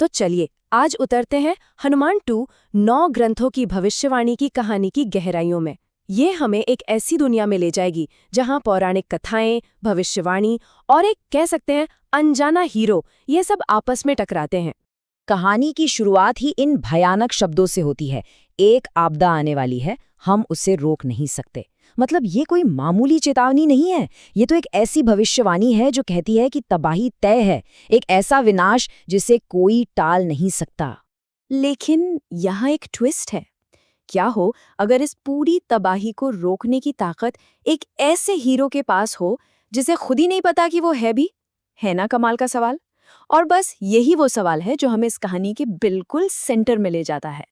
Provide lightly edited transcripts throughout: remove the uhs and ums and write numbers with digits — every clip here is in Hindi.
तो चलिए आज उतरते हैं हनुमान 2 9 ग्रंथों की भविष्यवाणी की कहानी की गहराइयों में। ये हमें एक ऐसी दुनिया में ले जाएगी जहां पौराणिक कथाएं, भविष्यवाणी और एक कह सकते हैं अनजाना हीरो ये सब आपस में टकराते हैं। कहानी की शुरुआत ही इन भयानक शब्दों से होती है। एक आपदा आने वाली है, हम उसे रोक नहीं सकते। मतलब ये कोई मामूली चेतावनी नहीं है, ये तो एक ऐसी भविष्यवाणी है जो कहती है कि तबाही तय है, एक ऐसा विनाश जिसे कोई टाल नहीं सकता। लेकिन यहाँ एक ट्विस्ट है। क्या हो अगर इस पूरी तबाही को रोकने की ताकत एक ऐसे हीरो के पास हो जिसे खुद ही नहीं पता कि वो है भी? है ना कमाल का सवाल। और बस यही वो सवाल है जो हमें इस कहानी के बिल्कुल सेंटर में ले जाता है।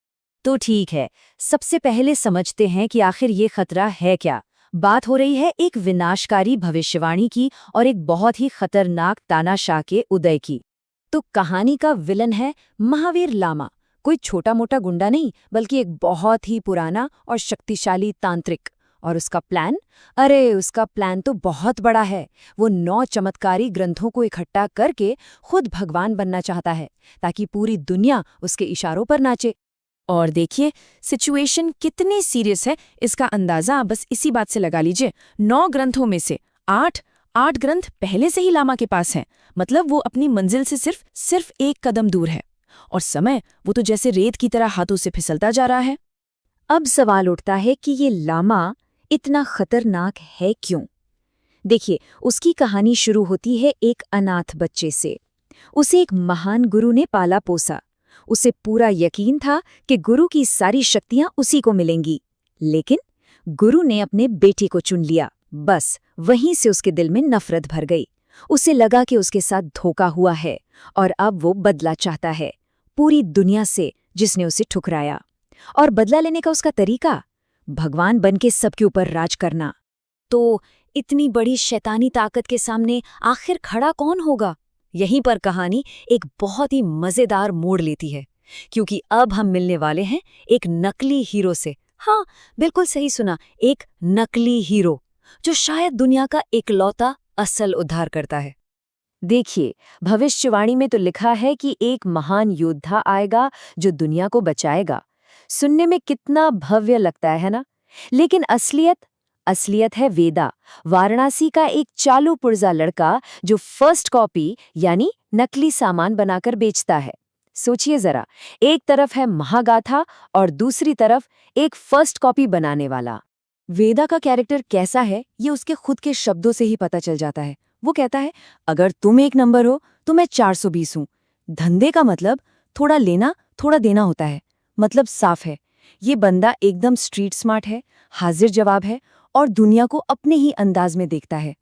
तो ठीक है, सबसे पहले समझते हैं कि आखिर ये खतरा है क्या। बात हो रही है एक विनाशकारी भविष्यवाणी की और एक बहुत ही खतरनाक तानाशाह के उदय की। तो कहानी का विलन है महावीर लामा, कोई छोटा मोटा गुंडा नहीं बल्कि एक बहुत ही पुराना और शक्तिशाली तांत्रिक। और उसका प्लान, अरे उसका प्लान तो बहुत बड़ा है। वो 9 चमत्कारी ग्रंथों को इकट्ठा करके खुद भगवान बनना चाहता है ताकि पूरी दुनिया उसके इशारों पर नाचे। और देखिए सिचुएशन कितनी सीरियस है, इसका अंदाजा बस इसी बात से लगा लीजिए। 9 ग्रंथों में से 8 ग्रंथ पहले से ही लामा के पास हैं। मतलब वो अपनी मंजिल से सिर्फ एक कदम दूर है। और समय वो तो जैसे रेत की तरह हाथों से फिसलता जा रहा है। अब सवाल उठता है कि ये लामा इतना खतरनाक है क्यों? देखिए, उसकी कहानी शुरू होती है एक अनाथ बच्चे से। उसे एक महान गुरु ने पाला पोसा। उसे पूरा यकीन था कि गुरु की सारी शक्तियां उसी को मिलेंगी। लेकिन गुरु ने अपने बेटे को चुन लिया। बस वहीं से उसके दिल में नफरत भर गई। उसे लगा कि उसके साथ धोखा हुआ है और अब वो बदला चाहता है पूरी दुनिया से जिसने उसे ठुकराया। और बदला लेने का उसका तरीका, भगवान बनके सबके ऊपर राज करना। तो इतनी बड़ी शैतानी ताकत के सामने आखिर खड़ा कौन होगा? यहीं पर कहानी एक बहुत ही मजेदार मोड़ लेती है, क्योंकि अब हम मिलने वाले हैं एक नकली हीरो से। हाँ, बिल्कुल सही सुना, एक नकली हीरो जो शायद दुनिया का इकलौता असल उद्धार करता है। देखिए, भविष्यवाणी में तो लिखा है कि एक महान योद्धा आएगा जो दुनिया को बचाएगा। सुनने में कितना भव्य लगता है ना? लेकिन असलियत है वेदा, वाराणसी का एक चालू पुर्जा लड़का जो फर्स्ट कॉपी यानी नकली सामान बनाकर बेचता है। सोचिए जरा, एक तरफ है महागाथा और दूसरी तरफ एक फर्स्ट कॉपी बनाने वाला। वेदा का कैरेक्टर कैसा है ये उसके खुद के शब्दों से ही पता चल जाता है। वो कहता है, अगर तुम 1 नंबर हो तो मैं 420 हूँ। धंधे का मतलब थोड़ा लेना थोड़ा देना होता है। मतलब साफ है, ये बंदा एकदम स्ट्रीट स्मार्ट है, हाजिर जवाब है और दुनिया को अपने ही अंदाज में देखता है।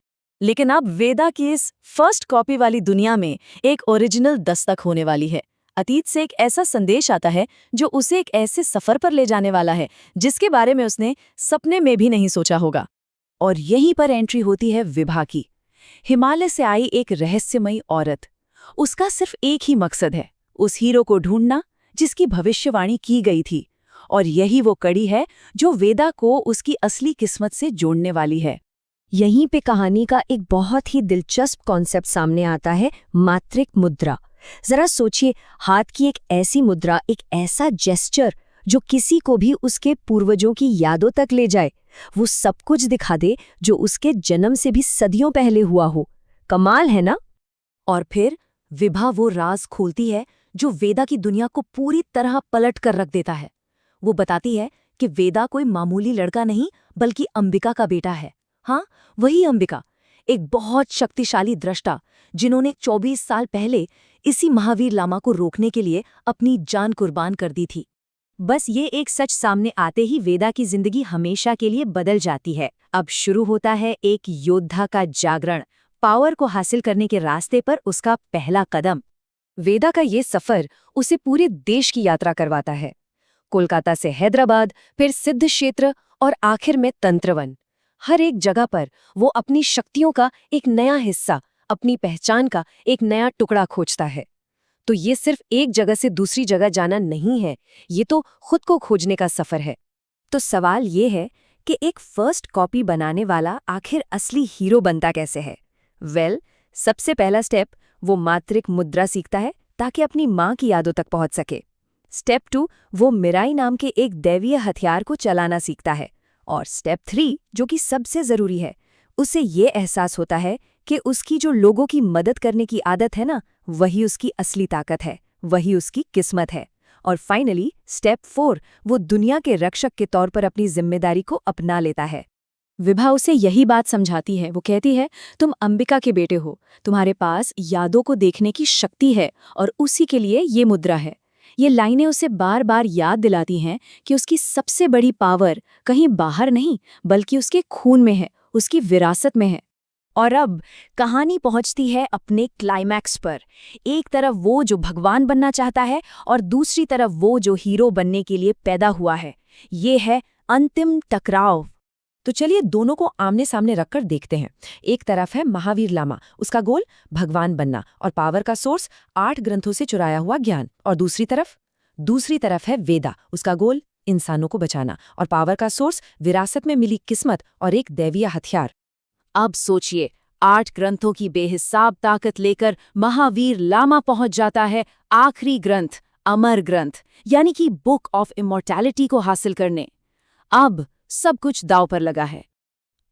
लेकिन अब वेदा की इस फर्स्ट कॉपी वाली दुनिया में एक ओरिजिनल दस्तक होने वाली है। अतीत से एक ऐसा संदेश आता है जो उसे एक ऐसे सफर पर ले जाने वाला है जिसके बारे में उसने सपने में भी नहीं सोचा होगा। और यहीं पर एंट्री होती है विभा की, हिमालय से आई एक रहस्यमयी औरत। उसका सिर्फ एक ही मकसद है, उस हीरो को ढूंढना जिसकी भविष्यवाणी की गई थी। और यही वो कड़ी है जो वेदा को उसकी असली किस्मत से जोड़ने वाली है। यहीं पे कहानी का एक बहुत ही दिलचस्प कॉन्सेप्ट सामने आता है, मात्रिक मुद्रा। जरा सोचिए, हाथ की एक ऐसी मुद्रा, एक ऐसा जेस्चर जो किसी को भी उसके पूर्वजों की यादों तक ले जाए, वो सब कुछ दिखा दे जो उसके जन्म से भी सदियों पहले हुआ हो। कमाल है ना? और फिर विभा वो राज खोलती है जो वेदा की दुनिया को पूरी तरह पलट कर रख देता है। वो बताती है कि वेदा कोई मामूली लड़का नहीं बल्कि अंबिका का बेटा है। हाँ, वही अंबिका, एक बहुत शक्तिशाली दृष्टा जिन्होंने 24 साल पहले इसी महावीर लामा को रोकने के लिए अपनी जान कुर्बान कर दी थी। बस ये एक सच सामने आते ही वेदा की जिंदगी हमेशा के लिए बदल जाती है। अब शुरू होता है एक योद्धा का जागरण, पावर को हासिल करने के रास्ते पर उसका पहला कदम। वेदा का ये सफर उसे पूरे देश की यात्रा करवाता है, कोलकाता से हैदराबाद, फिर सिद्ध क्षेत्र और आखिर में तंत्रवन। हर एक जगह पर वो अपनी शक्तियों का एक नया हिस्सा, अपनी पहचान का एक नया टुकड़ा खोजता है। तो ये सिर्फ एक जगह से दूसरी जगह जाना नहीं है, ये तो खुद को खोजने का सफर है। तो सवाल ये है कि एक फर्स्ट कॉपी बनाने वाला आखिर असली हीरो बनता कैसे है? सबसे पहला स्टेप वो मात्रिक मुद्रा सीखता है, ताकि अपनी माँ की यादों तक पहुंच सके। स्टेप 2, वो मिराई नाम के एक दैवीय हथियार को चलाना सीखता है। और स्टेप 3, जो कि सबसे ज़रूरी है, उसे ये एहसास होता है कि उसकी जो लोगों की मदद करने की आदत है ना, वही उसकी असली ताकत है, वही उसकी किस्मत है। और फाइनली स्टेप 4, वो दुनिया के रक्षक के तौर पर अपनी जिम्मेदारी को अपना लेता है। विभा उसे यही बात समझाती है। वो कहती है, तुम अंबिका के बेटे हो, तुम्हारे पास यादों को देखने की शक्ति है और उसी के लिए ये मुद्रा है। ये लाइनें उसे बार बार याद दिलाती हैं कि उसकी सबसे बड़ी पावर कहीं बाहर नहीं, बल्कि उसके खून में है, उसकी विरासत में है। और अब कहानी पहुंचती है अपने क्लाइमैक्स पर। एक तरफ वो जो भगवान बनना चाहता है और दूसरी तरफ वो जो हीरो बनने के लिए पैदा हुआ है। ये है अंतिम टकराव। तो चलिए दोनों को आमने सामने रखकर देखते हैं। एक तरफ है महावीर लामा, उसका गोल भगवान बनना और पावर का सोर्स 8 ग्रंथों से चुराया हुआ ज्ञान। और दूसरी तरफ है वेदा, उसका गोल इंसानों को बचाना और पावर का सोर्स विरासत में मिली किस्मत और एक दैवीय हथियार। अब सोचिए, 8 ग्रंथों की बेहिसाब ताकत लेकर महावीर लामा पहुंच जाता है आखिरी ग्रंथ, अमर ग्रंथ, यानी कि बुक ऑफ इमॉर्टैलिटी को हासिल करने। अब सब कुछ दांव पर लगा है।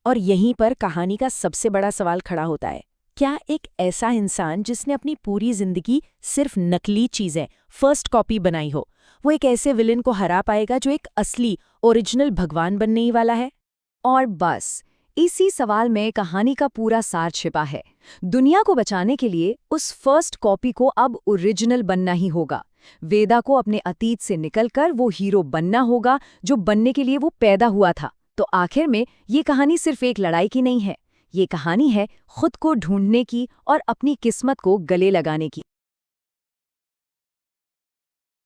और यहीं पर कहानी का सबसे बड़ा सवाल खड़ा होता है, क्या एक ऐसा इंसान जिसने अपनी पूरी जिंदगी सिर्फ नकली चीजें, फर्स्ट कॉपी बनाई हो, वो एक ऐसे विलेन को हरा पाएगा जो एक असली ओरिजिनल भगवान बनने ही वाला है? और बस इसी सवाल में कहानी का पूरा सार छिपा है। दुनिया को बचाने के लिए उस फर्स्ट कॉपी को अब ओरिजिनल बनना ही होगा। वेदा को अपने अतीत से निकलकर वो हीरो बनना होगा जो बनने के लिए वो पैदा हुआ था। तो आखिर में ये कहानी सिर्फ एक लड़ाई की नहीं है, ये कहानी है खुद को ढूंढने की और अपनी किस्मत को गले लगाने की।